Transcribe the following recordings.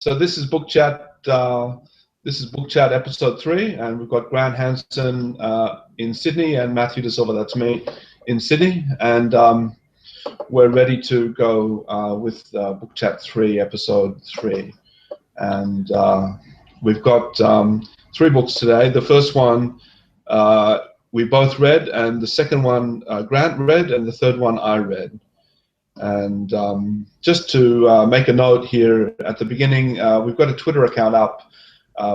So this is Book Chat. This is Book Chat episode 3, and we've got Grant Hansen in Sydney and Matthew De Silva, that's me, in Sydney, and we're ready to go with Book Chat 3, episode 3, and we've got 3 books today. The first one we both read, and the second one Grant read, and the third one I read. And just to make a note here at the beginning, we've got a Twitter account up,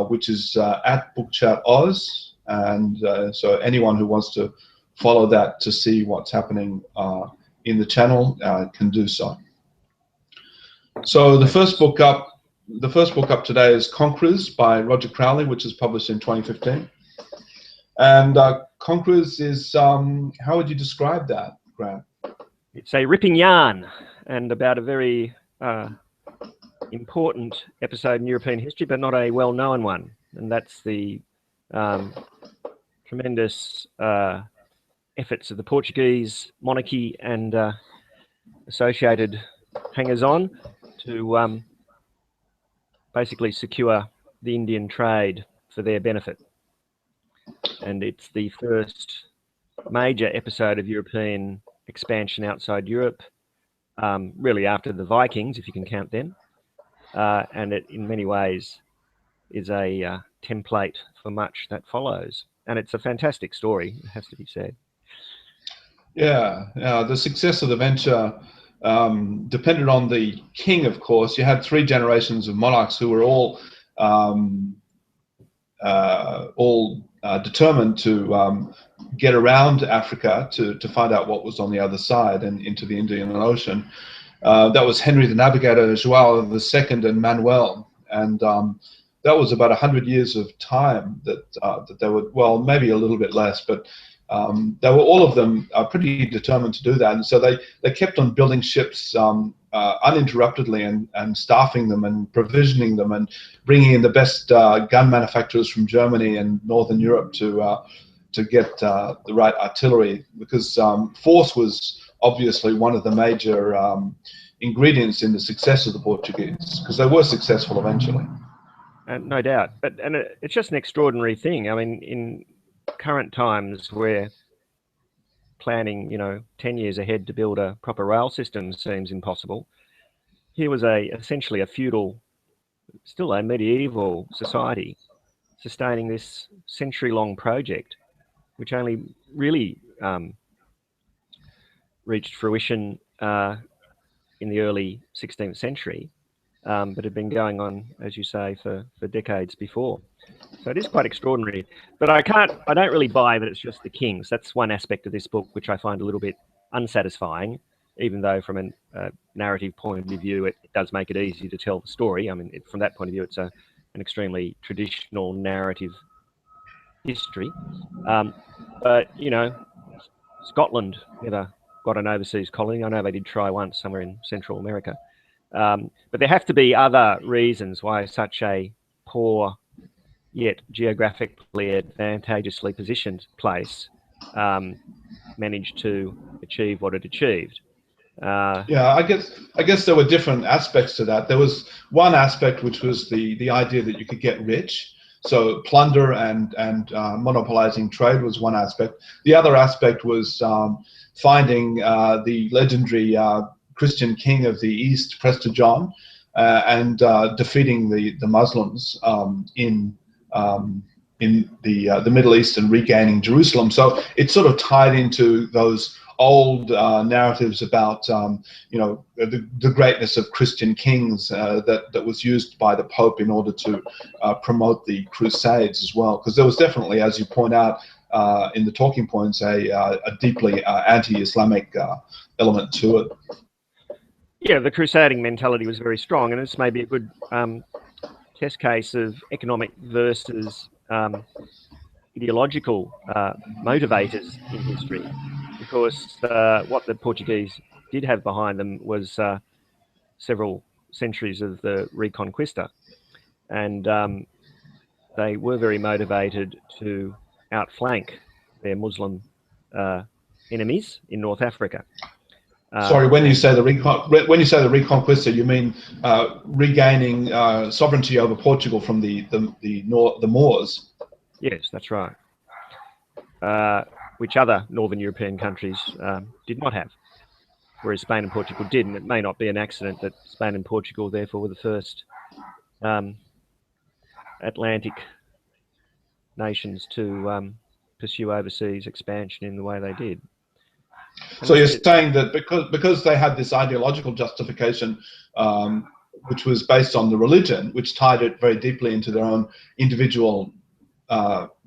which is at BookChatOz, and so anyone who wants to follow that to see what's happening in the channel can do so. So the first book up today is Conquerors by Roger Crowley, which is published in 2015. And Conquerors is, how would you describe that, Grant? It's a ripping yarn and about a very important episode in European history, but not a well-known one. And that's the tremendous efforts of the Portuguese monarchy and associated hangers-on to basically secure the Indian trade for their benefit. And it's the first major episode of European expansion outside Europe, really after the Vikings, if you can count them, and it in many ways is a template for much that follows, and it's a fantastic story, it has to be said. Yeah, the success of the venture depended on the king, of course. You had 3 generations of monarchs who were all determined to get around Africa to find out what was on the other side and into the Indian Ocean. That was Henry the Navigator, Joao II, and Manuel. And that was about 100 years of time that they were, well, maybe a little bit less, but they were, all of them, pretty determined to do that. And so they kept on building ships uninterruptedly and staffing them and provisioning them and bringing in the best gun manufacturers from Germany and Northern Europe to get the right artillery, because force was obviously one of the major ingredients in the success of the Portuguese, because they were successful eventually. No doubt, and it's just an extraordinary thing. I mean, in current times where planning, 10 years ahead to build a proper rail system seems impossible, here was essentially a feudal, still a medieval society sustaining this century-long project, which only really reached fruition in the early 16th century, but had been going on, as you say, for decades before. So it is quite extraordinary. But I don't really buy that it's just the kings. That's one aspect of this book which I find a little bit unsatisfying, even though from a narrative point of view, it does make it easy to tell the story. I mean, from that point of view, it's an extremely traditional narrative history. But, Scotland never got an overseas colony. I know they did try once somewhere in Central America. But there have to be other reasons why such a poor yet geographically advantageously positioned place managed to achieve what it achieved. Yeah, I guess there were different aspects to that. There was one aspect which was the idea that you could get rich. So plunder and monopolizing trade was one aspect. The other aspect was finding the legendary Christian king of the East, Prester John, and defeating the Muslims in the Middle East and regaining Jerusalem. So it sort of tied into those old narratives about the greatness of Christian kings that was used by the Pope in order to promote the Crusades as well. Because there was definitely, as you point out in the talking points, a deeply anti-Islamic element to it. Yeah, the crusading mentality was very strong, and this may be a good test case of economic versus ideological motivators in history, because what the Portuguese did have behind them was several centuries of the Reconquista, and they were very motivated to outflank their Muslim enemies in North Africa. Sorry, when you say the Reconquista, you mean regaining sovereignty over Portugal from the Moors? Yes, that's right. Which other Northern European countries did not have, whereas Spain and Portugal did. And it may not be an accident that Spain and Portugal, therefore, were the first Atlantic nations to pursue overseas expansion in the way they did. And so you're saying that because they had this ideological justification, which was based on the religion, which tied it very deeply into their own individual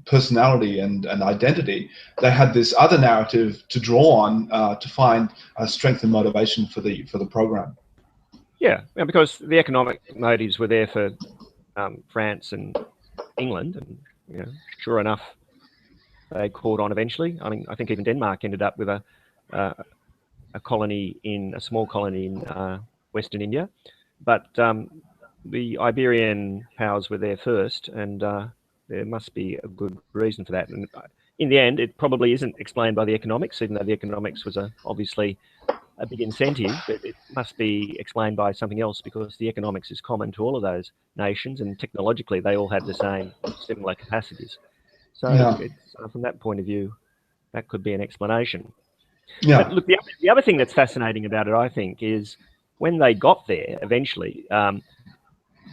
personality and identity, they had this other narrative to draw on to find strength and motivation for the program. Yeah, because the economic motives were there for France and England, and sure enough, they caught on eventually. I mean, I think even Denmark ended up with a small colony in Western India, but the Iberian powers were there first, and there must be a good reason for that. And in the end, it probably isn't explained by the economics, even though the economics was obviously a big incentive, but it must be explained by something else, because the economics is common to all of those nations, and technologically they all have the same similar capacities. So it's, from that point of view, that could be an explanation. Yeah. But look, the other thing that's fascinating about it, I think, is when they got there eventually,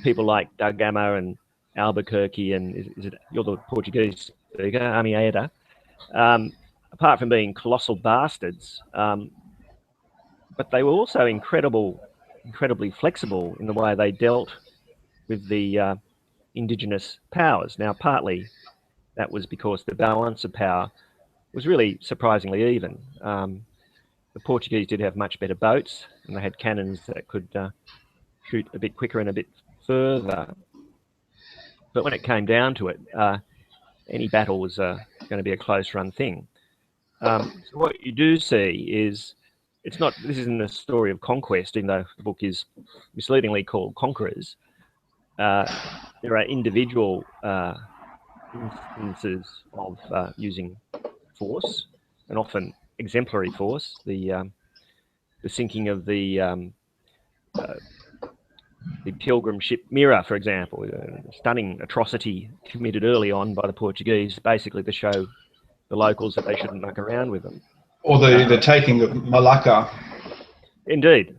people like Da Gama and Albuquerque, and you're the Portuguese speaker, Amieda, apart from being colossal bastards, but they were also incredibly flexible in the way they dealt with the indigenous powers. Now, partly that was because the balance of power was really surprisingly even. The Portuguese did have much better boats, and they had cannons that could shoot a bit quicker and a bit further. But when it came down to it, any battle was going to be a close-run thing. So what you do see is, this isn't a story of conquest, even though the book is misleadingly called Conquerors. There are individual instances of using force, and often exemplary force. The sinking of the pilgrim ship Mira, for example, a stunning atrocity committed early on by the Portuguese, basically to show the locals that they shouldn't muck around with them. Or the taking of Malacca. Indeed.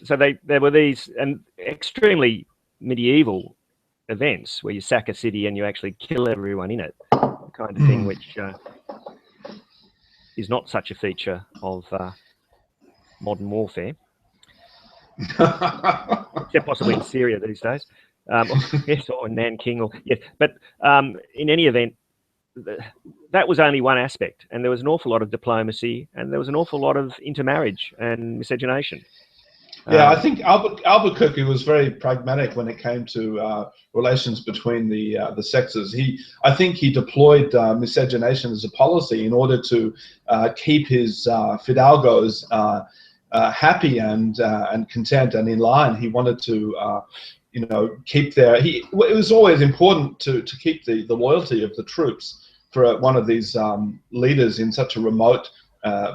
So there were these extremely medieval events where you sack a city and you actually kill everyone in it, the kind of thing which is not such a feature of modern warfare, except possibly in Syria these days, yes, or in Nanking, or yes. But in any event, that was only one aspect, and there was an awful lot of diplomacy, and there was an awful lot of intermarriage and miscegenation. Yeah, I think Albuquerque was very pragmatic when it came to relations between the sexes. I think he deployed miscegenation as a policy in order to keep his fidalgos happy and content and in line. He wanted to, keep their. It was always important to keep the loyalty of the troops for one of these leaders in such a remote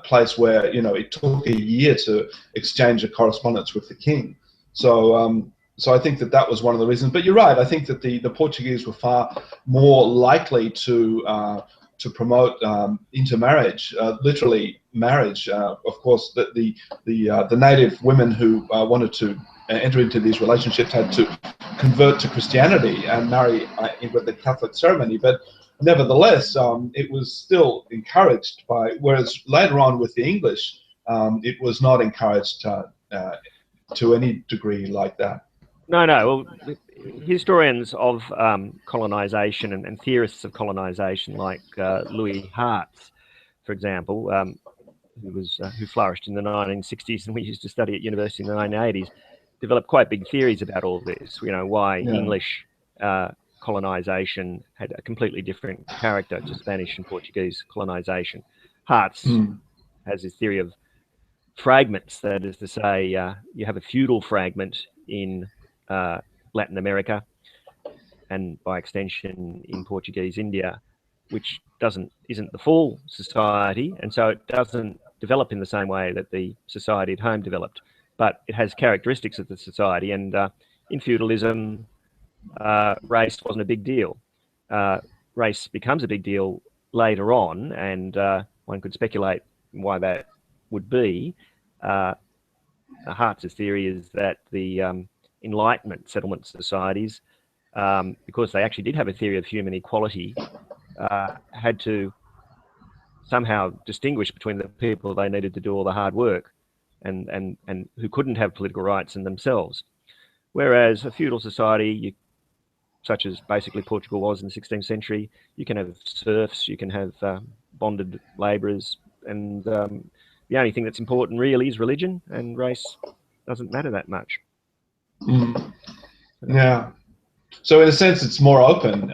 place where it took a year to exchange a correspondence with the king. So I think that was one of the reasons. But you're right. I think that the Portuguese were far more likely to promote intermarriage, literally marriage. Of course, the native women who wanted to enter into these relationships had to convert to Christianity and marry with the Catholic ceremony. But nevertheless, it was still encouraged whereas later on with the English, it was not encouraged to any degree like that. No. Well, historians of colonization and theorists of colonization, like Louis Hartz, for example, who flourished in the 1960s and we used to study at university in the 1980s, developed quite big theories about all this. Why English colonization had a completely different character to Spanish and Portuguese colonization. Hartz has this theory of fragments, that is to say, you have a feudal fragment in Latin America, and by extension in Portuguese India, which isn't the full society, and so it doesn't develop in the same way that the society at home developed, but it has characteristics of the society. And in feudalism, race wasn't a big deal. Race becomes a big deal later on, and one could speculate why that would be. Hartz's theory is that the Enlightenment settlement societies, because they actually did have a theory of human equality, had to somehow distinguish between the people they needed to do all the hard work and who couldn't have political rights in themselves. Whereas a feudal society, such as basically Portugal was in the 16th century, you can have serfs, you can have bonded labourers, and the only thing that's important really is religion, and race doesn't matter that much. Mm. Yeah. So in a sense, it's more open.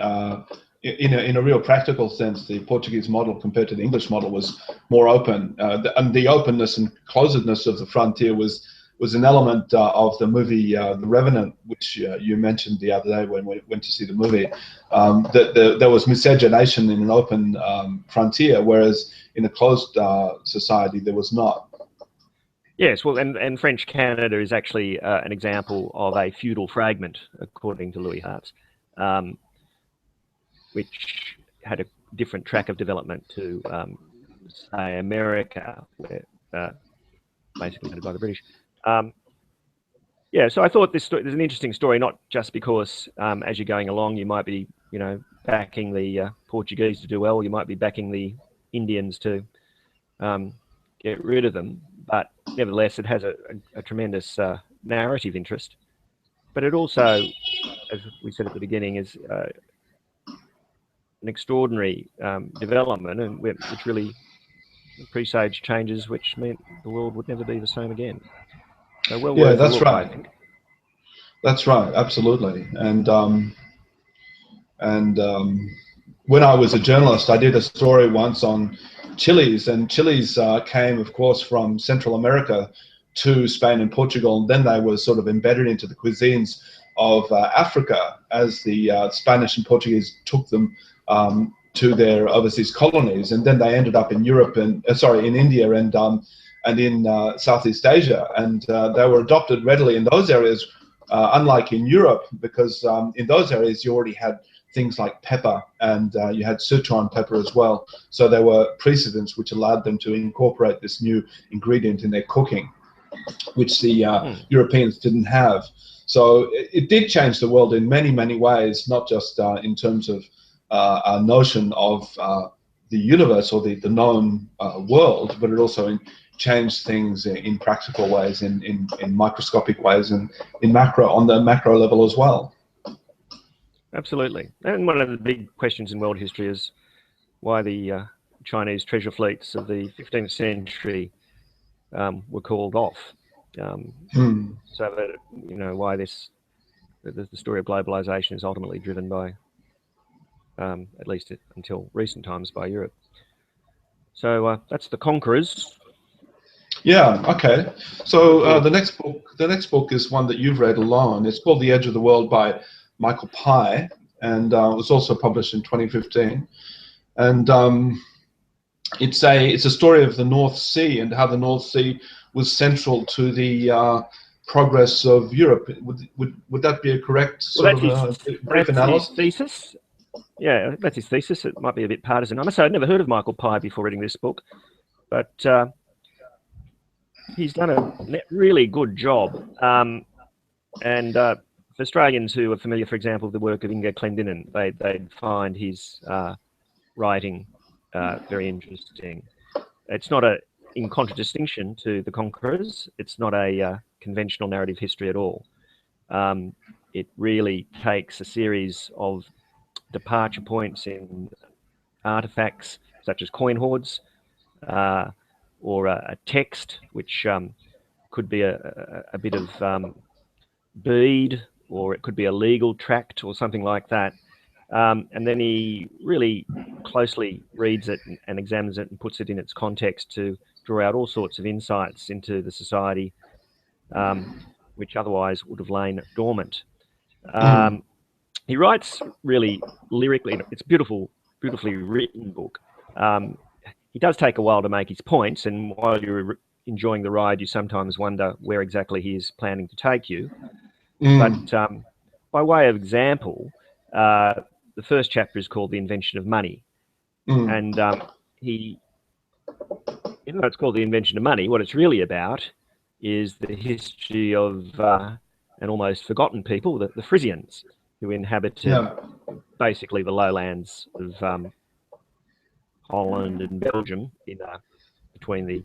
In a real practical sense, the Portuguese model compared to the English model was more open, and the openness and closedness of the frontier was an element of the movie The Revenant, which you mentioned the other day when we went to see the movie. That there was miscegenation in an open frontier, whereas in a closed society there was not. Yes, well, and French Canada is actually an example of a feudal fragment, according to Louis Hartz, which had a different track of development to, say, America, where basically owned by the British. Yeah, so I thought there's an interesting story, not just because as you're going along, you might be, backing the Portuguese to do well, you might be backing the Indians to get rid of them, but nevertheless, it has a tremendous narrative interest. But it also, as we said at the beginning, is an extraordinary development, and which really presaged changes which meant the world would never be the same again. So well worth a look, right. I think. That's right, absolutely. When I was a journalist, I did a story once on chilies, and chilies came, of course, from Central America to Spain and Portugal, and then they were sort of embedded into the cuisines of Africa as the Spanish and Portuguese took them to their overseas colonies, and then they ended up in Europe and in India and in Southeast Asia, and they were adopted readily in those areas, unlike in Europe, because in those areas you already had things like pepper, and you had Sichuan pepper as well. So there were precedents which allowed them to incorporate this new ingredient in their cooking, which the Europeans didn't have. So it did change the world in many, many ways, not just in terms of a notion of the universe or the known world, but it also changed things in practical ways, in microscopic ways, and on the macro level as well. Absolutely. And one of the big questions in world history is why the Chinese treasure fleets of the 15th century were called off. So that, why the story of globalization is ultimately driven by, at least until recent times, by Europe. So that's The Conquerors. Yeah. Okay. So the next book is one that you've read alone. It's called The Edge of the World by Michael Pye, and it was also published in 2015. And it's a story of the North Sea and how the North Sea was central to the progress of Europe. Would that be a correct brief analysis? His thesis. Yeah, that's his thesis. It might be a bit partisan. I must say I'd never heard of Michael Pye before reading this book, but he's done a really good job. And for Australians who are familiar, for example, with the work of Inga Clendinnen, they'd find his writing very interesting. It's not in contradistinction to The Conquerors. It's not a conventional narrative history at all. It really takes a series of departure points in artifacts such as coin hoards, or a text which could be a bit of bead, or it could be a legal tract or something like that. And then he really closely reads it and examines it and puts it in its context to draw out all sorts of insights into the society, which otherwise would have lain dormant. He writes really lyrically. It's beautiful beautifully written book. He does take a while to make his points, and while you're enjoying the ride, you sometimes wonder where exactly he is planning to take you. But by way of example, the first chapter is called The Invention of Money. And he, even though it's called The Invention of Money, what it's really about is the history of an almost forgotten people, the Frisians, who inhabited basically the lowlands of Holland and Belgium in between the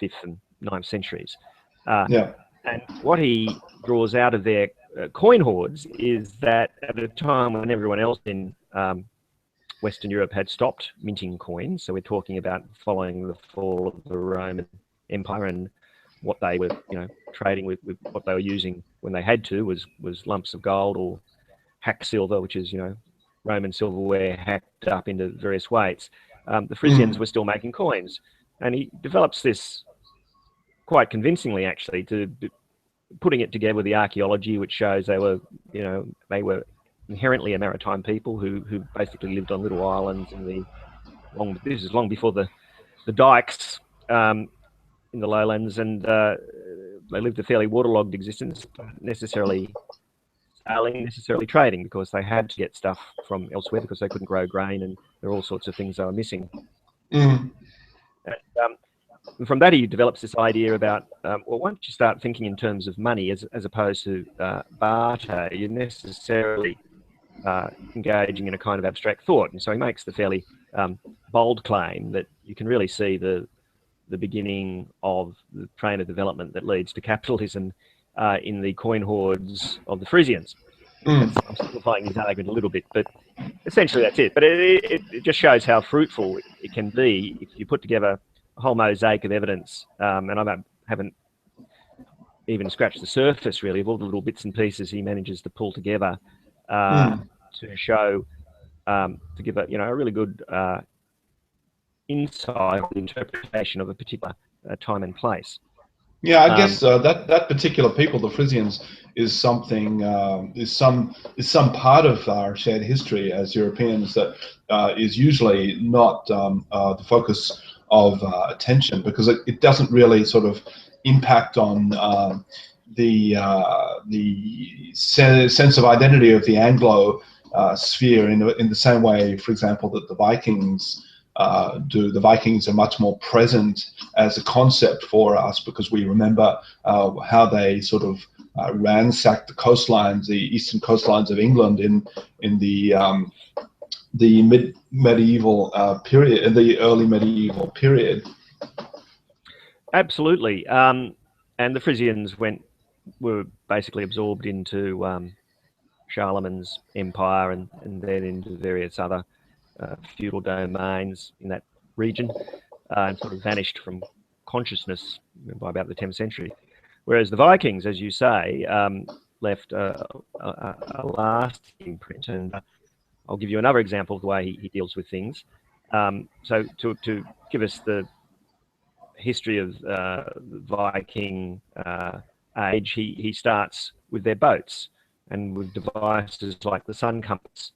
5th and 9th centuries. And what he draws out of their coin hoards is that at a time when everyone else in Western Europe had stopped minting coins, so we're talking about following the fall of the Roman Empire, and what they were, trading with what they were using when they had to was lumps of gold or hack silver, which is Roman silverware hacked up into various weights. The Frisians were still making coins, and he develops this quite convincingly, actually, to putting it together with the archaeology, which shows they were inherently a maritime people who basically lived on little islands this is long before the dikes in the lowlands, and they lived a fairly waterlogged existence, not necessarily sailing, necessarily trading, because they had to get stuff from elsewhere because they couldn't grow grain, and there are all sorts of things they were missing. And from that, he develops this idea about, well, once you start thinking in terms of money as opposed to barter, you're necessarily engaging in a kind of abstract thought. And so he makes the fairly bold claim that you can really see the beginning of the train of development that leads to capitalism in the coin hoards of the Frisians. I'm simplifying his argument a little bit, but essentially that's it. But it just shows how fruitful it can be if you put together a whole mosaic of evidence, and I haven't even scratched the surface, really, of all the little bits and pieces he manages to pull together to show, to give a really good insight on the interpretation of a particular time and place. Yeah, I guess that particular people, the Frisians, is something is some part of our shared history as Europeans that is usually not the focus of attention, because it doesn't really sort of impact on the sense of identity of the Anglo sphere in the same way, for example, that the Vikings do. The Vikings are much more present as a concept for us because we remember how they sort of ransacked the coastlines, the eastern coastlines of England in the medieval period, the early medieval period. Absolutely, and the Frisians were basically absorbed into Charlemagne's empire, and then into various other feudal domains in that region, and sort of vanished from consciousness by about the 10th century. Whereas the Vikings, as you say, left a lasting imprint. And I'll give you another example of the way he deals with things. So to give us the history of the Viking age, he starts with their boats and with devices like the sun compass.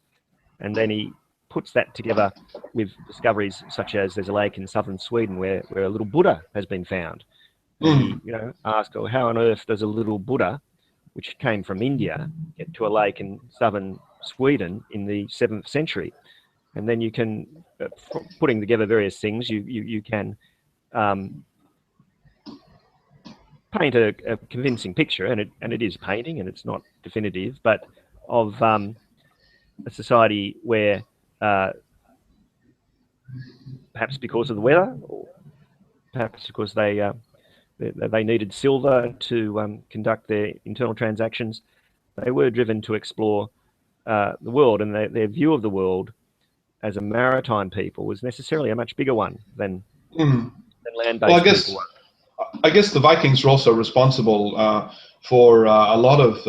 And then he puts that together with discoveries such as there's a lake in southern Sweden where a little Buddha has been found. And he asked, well, how on earth does a little Buddha, which came from India, get to a lake in southern Sweden in the 7th century? And then you can, putting together various things, you can paint a convincing picture, and it is painting, and it's not definitive, but of a society where perhaps because of the weather, or perhaps because they needed silver to conduct their internal transactions, they were driven to explore the world, and their view of the world as a maritime people was necessarily a much bigger one than land-based people were. I guess the Vikings were also responsible for a lot of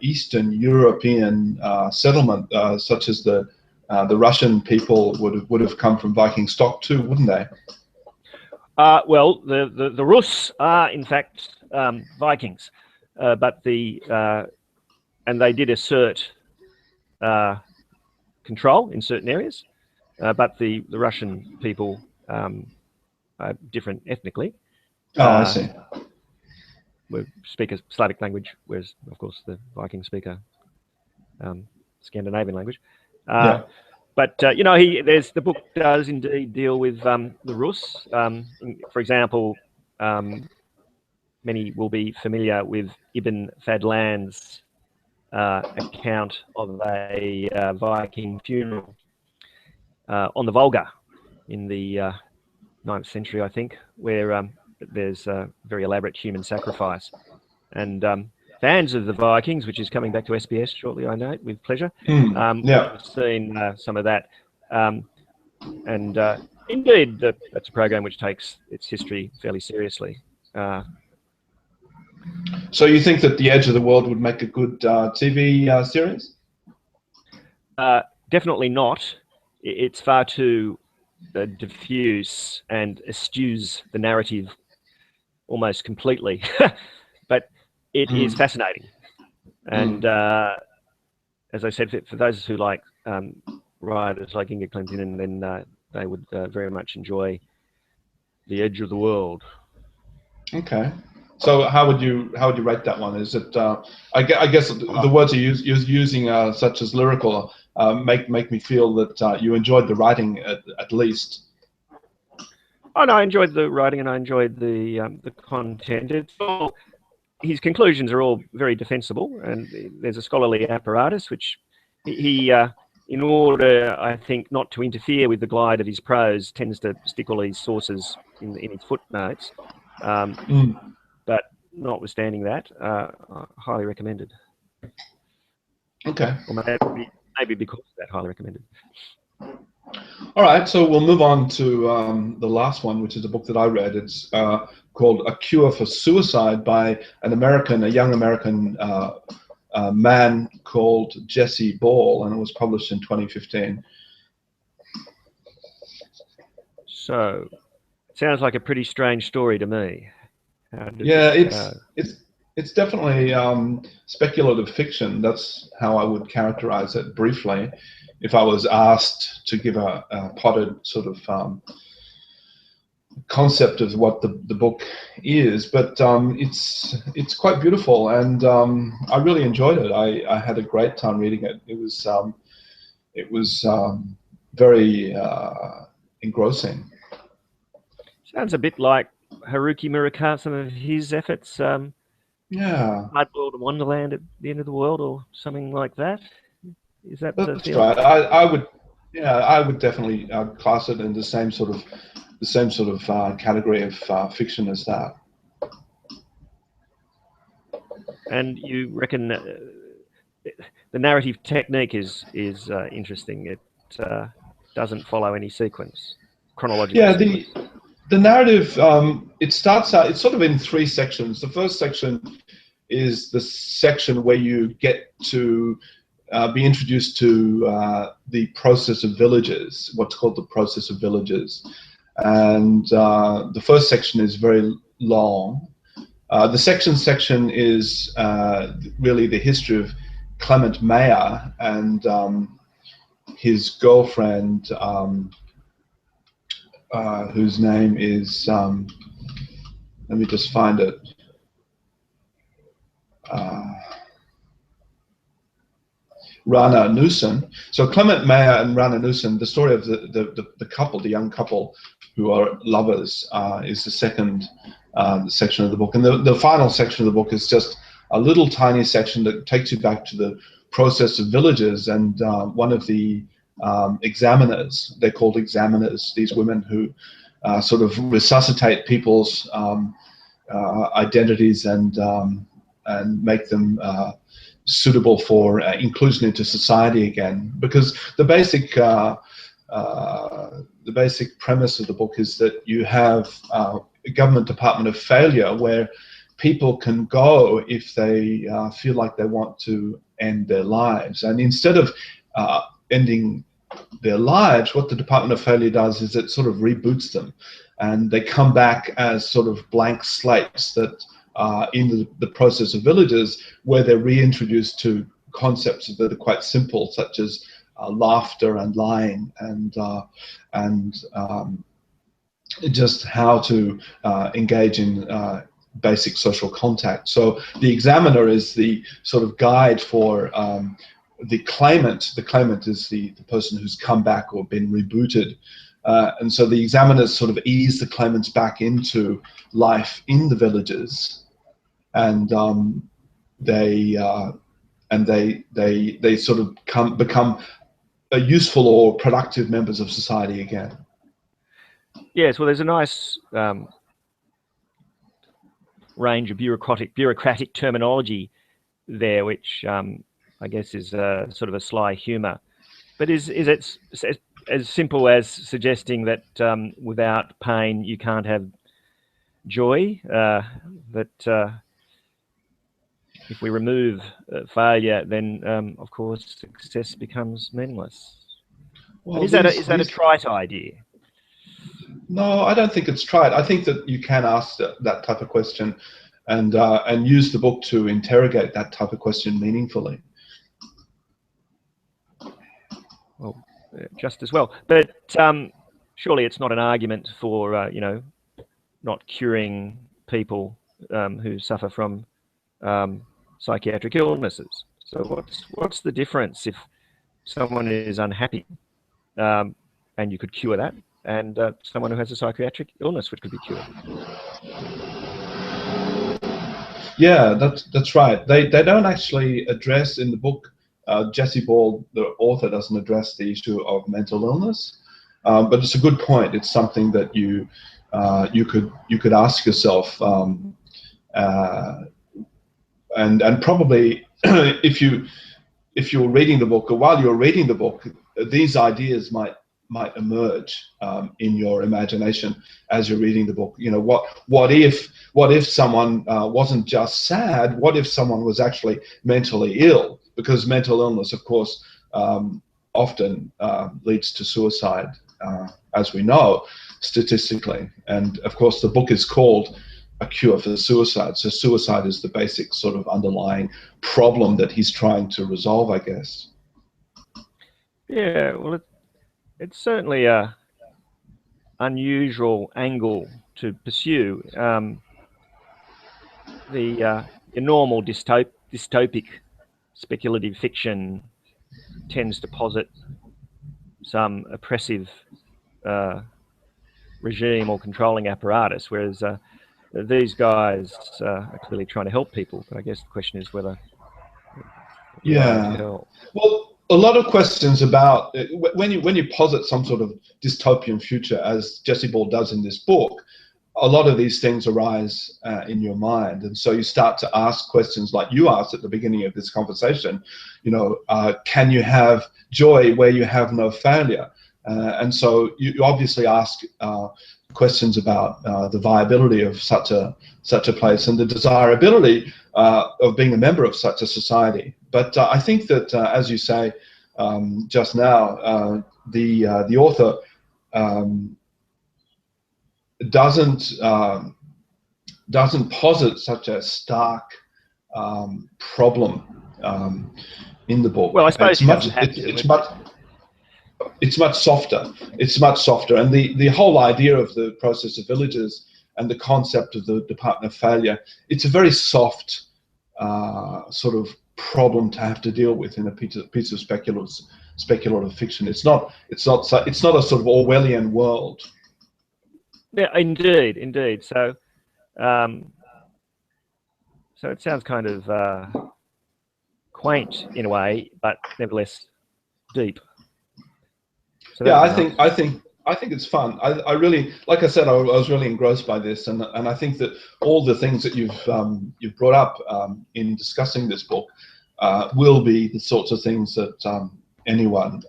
Eastern European settlement, such as the Russian people would have come from Viking stock too, wouldn't they? Well, the Rus are in fact Vikings, but and they did assert control in certain areas, but the Russian people are different ethnically. Oh, I see. We speak a Slavic language, whereas, of course, the Vikings speak a Scandinavian language. Yeah. But the book does indeed deal with the Rus. For example, many will be familiar with Ibn Fadlan's account of a Viking funeral on the Volga in the 9th century, I think, where there's a very elaborate human sacrifice. And fans of the Vikings, which is coming back to SBS shortly, I note, with pleasure, Yeah. have seen some of that. And indeed, that's a program which takes its history fairly seriously. So you think that The Edge of the World would make a good TV series? Definitely not. It's far too diffuse and eschews the narrative almost completely. But it is fascinating. And as I said, for those who like writers like Inga Clentin, then they would very much enjoy The Edge of the World. Okay. So how would you rate that one? Is it? I guess the words you're using, such as lyrical, make me feel that you enjoyed the writing at least. Oh no, I enjoyed the writing and I enjoyed the content. His conclusions are all very defensible, and there's a scholarly apparatus which he in order, I think, not to interfere with the glide of his prose, tends to stick all these sources in his footnotes. But notwithstanding that, highly recommended. Okay. Or maybe because of that, highly recommended. All right, so we'll move on to the last one, which is a book that I read. It's called A Cure for Suicide by a young American man called Jesse Ball, and it was published in 2015. So, it sounds like a pretty strange story to me. Yeah, it's definitely speculative fiction. That's how I would characterize it briefly, if I was asked to give a potted sort of concept of what the book is. But it's quite beautiful, and I really enjoyed it. I had a great time reading it. It was very engrossing. Sounds a bit like Haruki Murakami, some of his efforts. Yeah. Hardboiled Wonderland at the End of the World, or something like that. Is that That's right. I would definitely class it in the same sort of category of fiction as that. And you reckon the narrative technique is interesting. It doesn't follow any sequence, chronological. Yeah, sequence. The narrative, it starts out, it's sort of in three sections. The first section is the section where you get to be introduced to the process of villages, what's called the process of villages. And the first section is very long. The second section is really the history of Clement Mayer and his girlfriend, whose name is, let me just find it. Rana Newson. So Clement Mayer and Rana Newson, the story of the couple, the young couple who are lovers, is the second section of the book. And the final section of the book is just a little tiny section that takes you back to the process of villages. And one of the examiners, they're called examiners, these women who sort of resuscitate people's identities and make them suitable for inclusion into society again. Because the basic premise of the book is that you have a government department of failure where people can go if they feel like they want to end their lives. And instead of ending their lives, what the Department of Failure does is it sort of reboots them, and they come back as sort of blank slates that in the process of villages, where they're reintroduced to concepts that are quite simple, such as laughter and lying and just how to engage in basic social contact. So the examiner is the sort of guide for the claimant. The claimant is the person who's come back or been rebooted. And so the examiners sort of ease the claimants back into life in the villages, and they sort of become useful or productive members of society again. Yes, well, there's a nice range of bureaucratic terminology there, which I guess is sort of a sly humour. But is it as simple as suggesting that without pain you can't have joy? That if we remove failure, then of course success becomes meaningless. Well, is that a trite idea? No, I don't think it's trite. I think that you can ask that type of question, and use the book to interrogate that type of question meaningfully. Well, just as well. But surely it's not an argument for not curing people who suffer from psychiatric illnesses. So what's the difference if someone is unhappy and you could cure that, and someone who has a psychiatric illness which could be cured? Yeah, that's right. They don't actually address in the book. Jesse Ball, the author, doesn't address the issue of mental illness, but it's a good point. It's something that you could ask yourself, and probably if you're reading the book, or while you're reading the book, these ideas might emerge in your imagination as you're reading the book. You know, what if someone wasn't just sad? What if someone was actually mentally ill? Because mental illness, of course, often leads to suicide, as we know statistically. And of course, the book is called A Cure for Suicide. So suicide is the basic sort of underlying problem that he's trying to resolve, I guess. Yeah, well, it's certainly a unusual angle to pursue. The normal dystopic speculative fiction tends to posit some oppressive regime or controlling apparatus, whereas these guys are clearly trying to help people. But I guess the question is whether they help. Well, a lot of questions about when you posit some sort of dystopian future, as Jesse Ball does in this book, a lot of these things arise in your mind, and so you start to ask questions like you asked at the beginning of this conversation. You know, can you have joy where you have no failure? And so you obviously ask questions about the viability of such a place and the desirability of being a member of such a society. But I think that, as you say just now, the author doesn't posit such a stark problem in the book. Well, I suppose it's much softer. It's much softer, and the whole idea of the process of villages and the concept of the Department of Failure, it's a very soft sort of problem to have to deal with in a piece of speculative fiction. It's not a sort of Orwellian world. Yeah, indeed. So, so it sounds kind of quaint in a way, but nevertheless deep. So yeah, I think it's fun. I really, like I said, I was really engrossed by this, and I think that all the things that you've brought up in discussing this book will be the sorts of things that anyone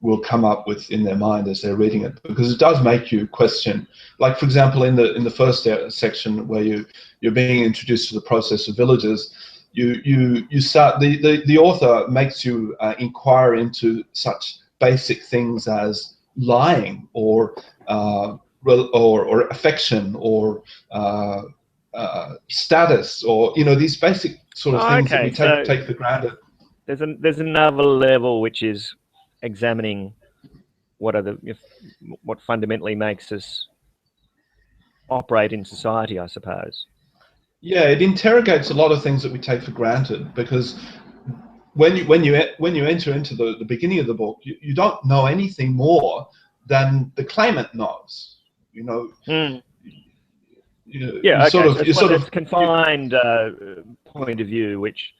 will come up with in their mind as they're reading it, because it does make you question. Like, for example, in the first section where you're being introduced to the process of villages, you start the author makes you inquire into such basic things as lying or affection or status, or these basic sort of things that we take for granted. There's another level which is examining what what fundamentally makes us operate in society, I suppose. Yeah, it interrogates a lot of things that we take for granted, because when you enter into the beginning of the book, you don't know anything more than the claimant knows. You know, Mm. you Yeah, sort okay. So of it's you one sort that's of you, confined point of view, which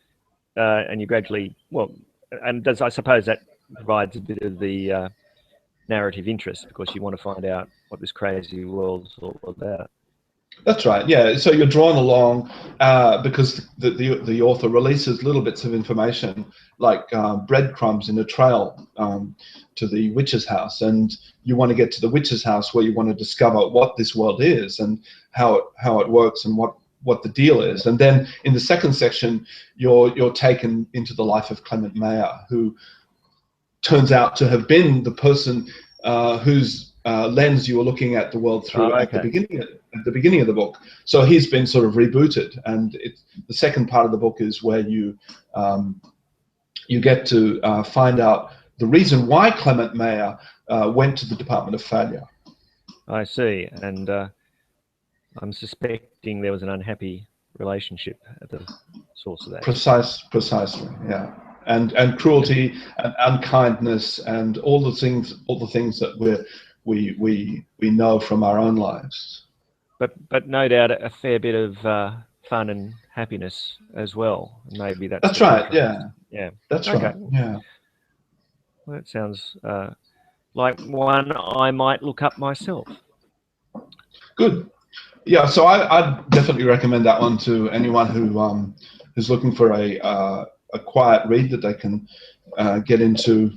and you gradually, well, and does, I suppose that provides a bit of the narrative interest, because you want to find out what this crazy world's all about. That's right. Yeah. So you're drawn along because the author releases little bits of information like breadcrumbs in a trail to the witch's house, and you want to get to the witch's house where you want to discover what this world is and how it works and what the deal is. And then in the second section, you're taken into the life of Clement Mayer, who turns out to have been the person whose lens you were looking at the world through Oh, at the okay. beginning of the book. So he's been sort of rebooted, and the second part of the book is where you get to find out the reason why Clement Mayer went to the Department of Failure. I see. And I'm suspecting there was an unhappy relationship at the source of that. Precisely, yeah. And cruelty and unkindness and all the things that we know from our own lives. But no doubt a fair bit of fun and happiness as well. And maybe that's That's the right, contrast. yeah. Yeah. That's Okay. right, yeah. Well, that sounds like one I might look up myself. Good. Yeah, so I'd definitely recommend that one to anyone who is looking for a quiet read that they can get into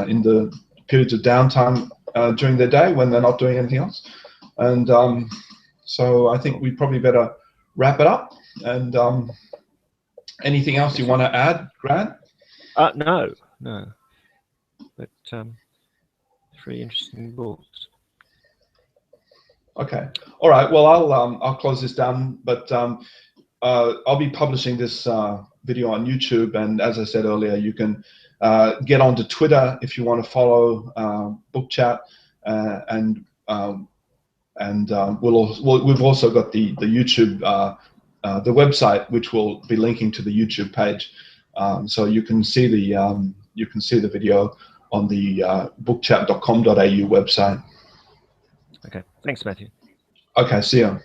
in the periods of downtime during their day when they're not doing anything else. And so I think we probably better wrap it up. And anything else you want to add, Grant? No. But 3 interesting books. Okay. All right. Well, I'll close this down, but I'll be publishing this video on YouTube, and as I said earlier, you can get onto Twitter if you want to follow Book Chat, and we've also got the YouTube the website, which will be linking to the YouTube page, so you can see the video on the bookchat.com.au website. Okay. Thanks, Matthew. Okay. See you.